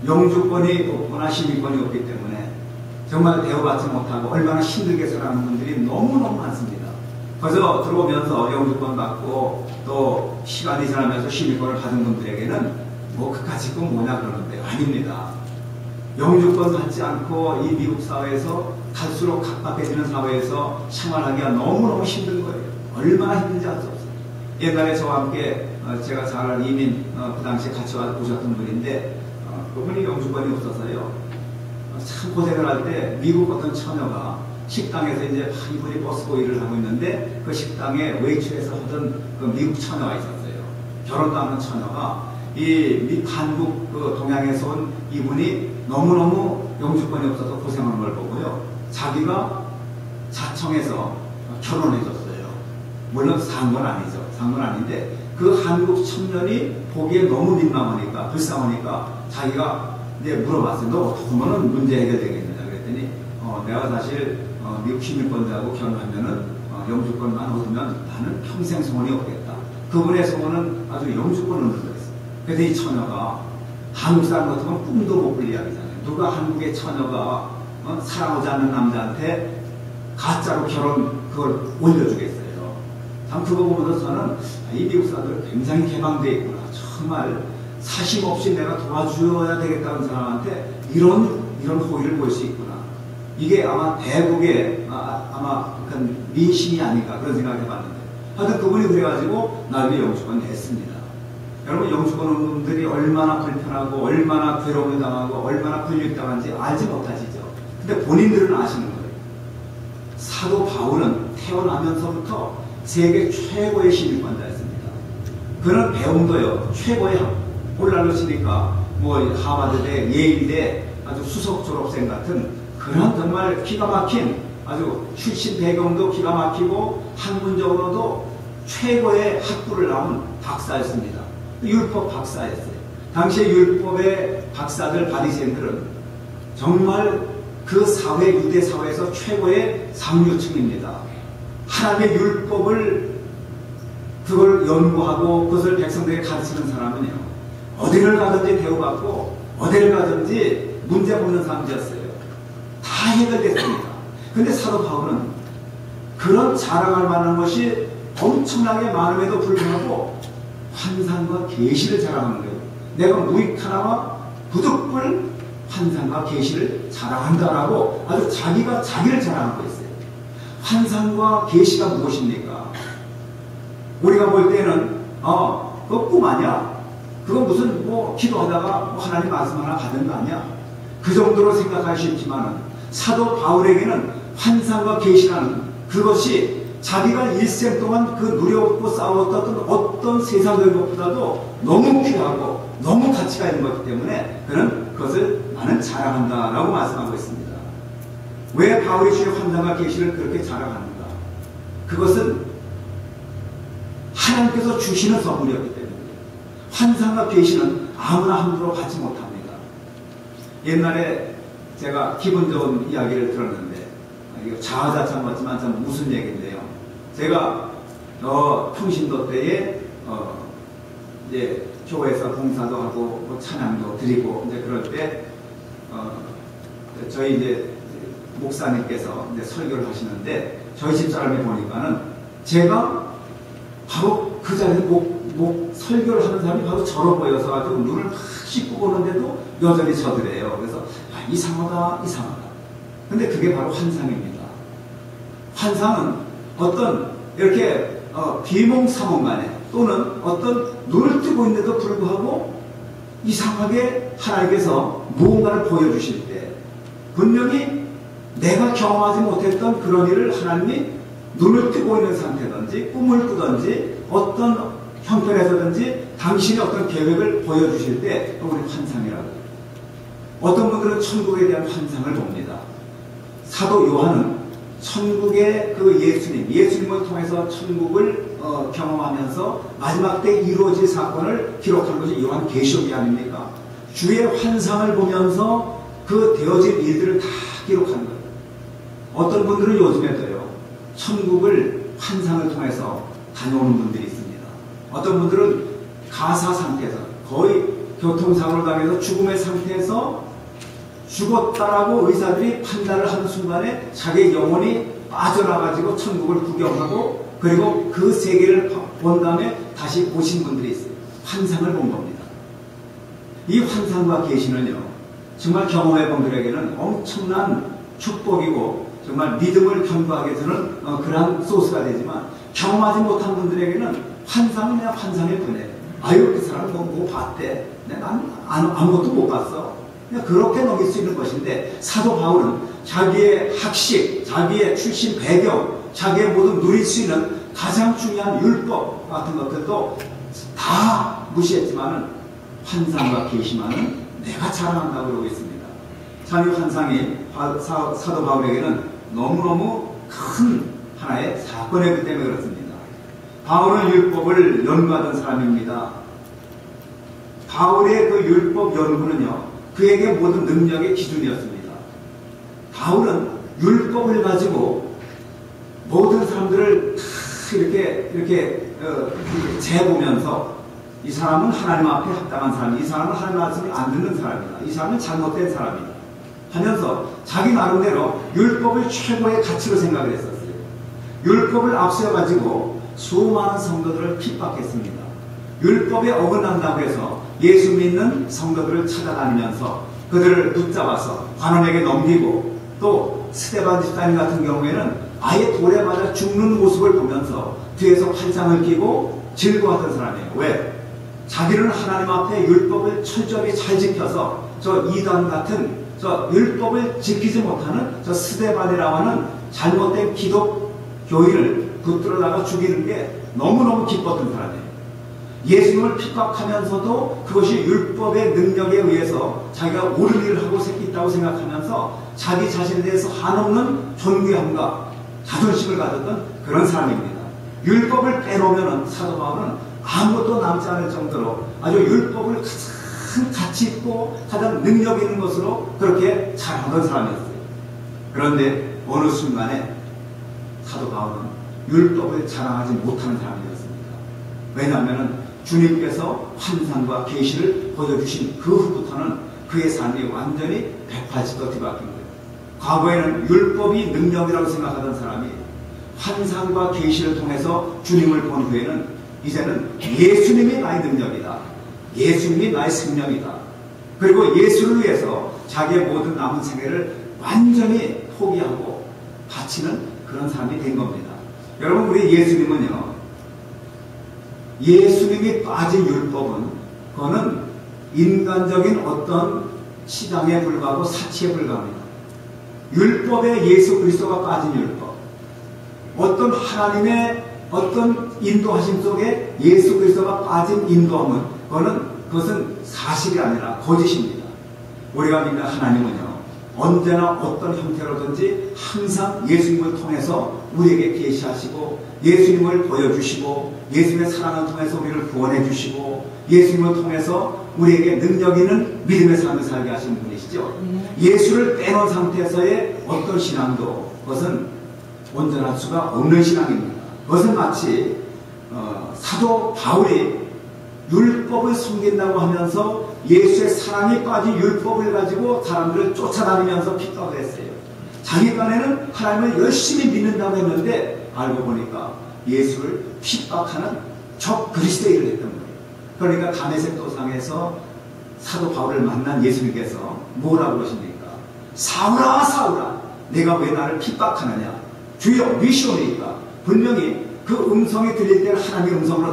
영주권이 없거나 시민권이 없기 때문에 정말 대우받지 못하고 얼마나 힘들게 살아가는 분들이 너무너무 많습니다. 그래서 들어오면서 영주권 받고 또 시간이 지나면서 시민권을 받은 분들에게는 뭐 그까짓 건 뭐냐 그러는데 아닙니다. 영주권 받지 않고 이 미국 사회에서 갈수록 각박해지는 사회에서 생활하기가 너무너무 힘든 거예요. 얼마나 힘든지 알 수 없어요. 옛날에 저와 함께 제가 잘 아는 이민 그 당시에 같이 오셨던 분인데 그분이 영주권이 없어서요. 참 고생을 할 때 미국 어떤 처녀가 식당에서 이제 이분이 버스고 일을 하고 있는데 그 식당에 웨이트에서 하던 그 미국 처녀가 있었어요. 결혼도 하는 처녀가 이 한국 그 동양에서 온 이분이 너무너무 영주권이 없어서 고생하는 걸 보고요. 자기가 자청해서 결혼해줬어요. 물론 산 건 아니죠. 산 건 아닌데 그 한국 청년이 보기에 너무 민망하니까 불쌍하니까 자기가 이제 물어봤어요. 너 어떻게 하면 문제 해결되겠느냐 그랬더니 내가 사실 미국 시민권자하고 결혼하면은 영주권만 얻으면 나는 평생 소원이 없겠다. 그분의 소원은 아주 영주권 얻는 거였어요. 그래서 이 처녀가 한국 사람 같으면 꿈도 못 꿀 이야기잖아요. 누가 한국의 처녀가 사랑하지 않는 남자한테 가짜로 결혼 그걸 올려주겠어요. 참 그거 보면서 저는 이 미국 사람들 굉장히 개방되어 있구나. 정말 사심 없이 내가 도와줘야 되겠다는 사람한테 이런 호의를 볼 수 있구나. 이게 아마 대국의 아마 민심이 아닌가 그런 생각을 해봤는데 하여튼 그분이 그래가지고 나에게 영주권 냈습니다. 여러분 영주권 온 분들이 얼마나 불편하고 얼마나 괴로움을 당하고 얼마나 불리당한지 알지 못하시죠. 근데 본인들은 아시는 거예요. 사도 바울은 태어나면서부터 세계 최고의 시민권자였습니다. 그는 배움도요 최고의 홀랄로 치니까 뭐 하버드대 예일대 아주 수석 졸업생 같은 그런 정말 기가 막힌 아주 출신 배경도 기가 막히고 학문적으로도 최고의 학부를 나온 박사였습니다. 율법 박사였어요. 당시에 율법의 박사들 바리새인들은 정말 그 사회 유대 사회에서 최고의 상류층입니다. 하나님의 율법을 그걸 연구하고 그것을 백성들에게 가르치는 사람은요 어디를 가든지 대우받고 어디를 가든지 문제 없는 사람이었어요. 다 해결됐습니다. 근데 사도 바울은 그런 자랑할 만한 것이 엄청나게 많음에도 불구하고 환상과 계시를 자랑하는 거예요. 내가 무익하나와 부득불 환상과 계시를 자랑한다라고 아주 자기가 자기를 자랑하고 있어요. 환상과 계시가 무엇입니까? 우리가 볼 때는 그거 꿈 아니야? 그거 무슨 뭐 기도하다가 뭐 하나님 말씀 하나 받은 거 아니야? 그 정도로 생각할 수 있지만 사도 바울에게는 환상과 계시라는 그것이 자기가 일생 동안 그 누려왔고 싸웠던 어떤 세상적인 것보다도 너무 귀하고 너무 가치가 있는 것이기 때문에 그는 그것을 나는 자랑한다라고 말씀하고 있습니다. 왜 바울이 주의 환상과 계시를 그렇게 자랑하는가? 그것은 하나님께서 주시는 선물이었기 때문에 환상과 계시는 아무나 함부로 받지 못합니다. 옛날에 제가 기분 좋은 이야기를 들었는데 이거 자화자찬 같지만 참 무슨 얘기인데요. 제가 통신도 때에 이제 교회에서 봉사도 하고 뭐 찬양도 드리고 이제 그럴 때 저희 이제 목사님께서 이제 설교를 하시는데 저희 집사람이 보니까는 제가 바로 그 자리에 설교를 하는 사람이 바로 저러 보여서 가지고 눈을 막 씻고 보는데도 여전히 저더래요. 그래서 이상하다. 근데 그게 바로 환상입니다. 환상은 어떤 이렇게 비몽사몽간에 또는 어떤 눈을 뜨고 있는데도 불구하고 이상하게 하나님께서 무언가를 보여주실 때 분명히 내가 경험하지 못했던 그런 일을 하나님이 눈을 뜨고 있는 상태든지 꿈을 꾸든지 어떤 형편에서든지 당신의 어떤 계획을 보여주실 때 우리 환상이라고 해요. 어떤 분들은 천국에 대한 환상을 봅니다. 사도 요한은 천국의 그 예수님을 통해서 천국을 경험하면서 마지막 때 이루어질 사건을 기록한 것이 요한계시록이 아닙니까? 주의 환상을 보면서 그 되어질 일들을 다 기록한 거예요. 어떤 분들은 요즘에도요 천국을 환상을 통해서 다녀오는 분들이 있습니다. 어떤 분들은 가사 상태에서 거의 교통사고를 당해서 죽음의 상태에서 죽었다라고 의사들이 판단을 하는 순간에 자기의 영혼이 빠져나가지고 천국을 구경하고 그리고 그 세계를 본 다음에 다시 오신 분들이 있어요. 환상을 본 겁니다. 이 환상과 계시는요, 정말 경험해 본 분들에게는 엄청난 축복이고 정말 믿음을 견고하게 해서는 그러한 소스가 되지만, 경험하지 못한 분들에게는 환상은 그냥 환상일 뿐이에요. 아유, 그 사람은 뭐 봤대. 난 아무것도 못 봤어. 그냥 그렇게 넘길 수 있는 것인데, 사도 바울은 자기의 학식, 자기의 출신 배경, 자기의 모든 누릴 수 있는 가장 중요한 율법 같은 것들도 다 무시했지만은 환상과 계시만은 내가 자랑한다고 그러고 있습니다. 참 이 환상이 사도 바울에게는 너무너무 큰 하나의 사건이기 때문에 그렇습니다. 바울은 율법을 연구하던 사람입니다. 바울의 그 율법 연구는요, 그에게 모든 능력의 기준이었습니다. 바울은 율법을 가지고 모든 사람들을 다 이렇게 재보면서 이 사람은 하나님 앞에 합당한 사람이다, 이 사람은 하나님 말씀을 안 듣는 사람이다, 이 사람은 잘못된 사람이다 하면서 자기 나름대로 율법을 최고의 가치로 생각을 했었어요. 율법을 앞세워가지고 수많은 성도들을 핍박했습니다. 율법에 어긋난다고 해서 예수 믿는 성도들을 찾아다니면서 그들을 붙잡아서 관원에게 넘기고, 또 스데반 집사님 같은 경우에는 아예 돌에 맞아 죽는 모습을 보면서 뒤에서 팔짱을 끼고 즐거워하던 사람이에요. 왜? 자기는 하나님 앞에 율법을 철저히 잘 지켜서 저 이단 같은 저 율법을 지키지 못하는 저 스데반이라고 하는 잘못된 기독교인을 붙들어다가 죽이는 게 너무너무 기뻤던 사람이에요. 예수님을 핍박하면서도 그것이 율법의 능력에 의해서 자기가 옳은 일을 하고 있다고 생각하면서 자기 자신에 대해서 한없는 존귀함과 자존심을 가졌던 그런 사람입니다. 율법을 빼놓으면 사도 바울은 아무것도 남지 않을 정도로 아주 율법을 가장 가치 있고 가장 능력 있는 것으로 그렇게 잘하던 사람이었어요. 그런데 어느 순간에 사도 바울은 율법을 자랑하지 못하는 사람이었습니다. 왜냐하면 주님께서 환상과 계시를 보여주신 그 후부터는 그의 삶이 완전히 180도 뒤바뀐 거예요. 과거에는 율법이 능력이라고 생각하던 사람이 환상과 계시를 통해서 주님을 본 후에는 이제는 예수님이 나의 능력이다, 예수님이 나의 생명이다, 그리고 예수를 위해서 자기의 모든 남은 생애를 완전히 포기하고 바치는 그런 사람이 된 겁니다. 여러분, 우리 예수님은요, 예수님이 빠진 율법은 그거는 인간적인 어떤 시당에 불과하고 사치에 불과합니다. 율법에 예수 그리스도가 빠진 율법, 어떤 하나님의 어떤 인도하심 속에 예수 그리스도가 빠진 인도함은 그것은 사실이 아니라 거짓입니다. 우리가 믿는 하나님은요, 언제나 어떤 형태로든지 항상 예수님을 통해서 우리에게 계시하시고 예수님을 보여주시고 예수님의 사랑을 통해서 우리를 구원해 주시고 예수님을 통해서 우리에게 능력 있는 믿음의 삶을 살게 하시는 분이시죠. 예수를 빼놓은 상태에서의 어떤 신앙도 그것은 온전할 수가 없는 신앙입니다. 그것은 마치 사도 바울이 율법을 숨긴다고 하면서 예수의 사랑이 빠진 율법을 가지고 사람들을 쫓아다니면서 핍박을 했어요. 자기 딴에는 하나님을 열심히 믿는다고 했는데 알고 보니까 예수를 핍박하는 적 그리스도인을 했던 거예요. 그러니까 다메섹 도상에서 사도 바울을 만난 예수님께서 뭐라고 그러십니까? 사울아 사울아, 내가 왜 나를 핍박하느냐? 주여 미시오니까. 분명히 그 음성이 들릴 때는 하나님의 음성으로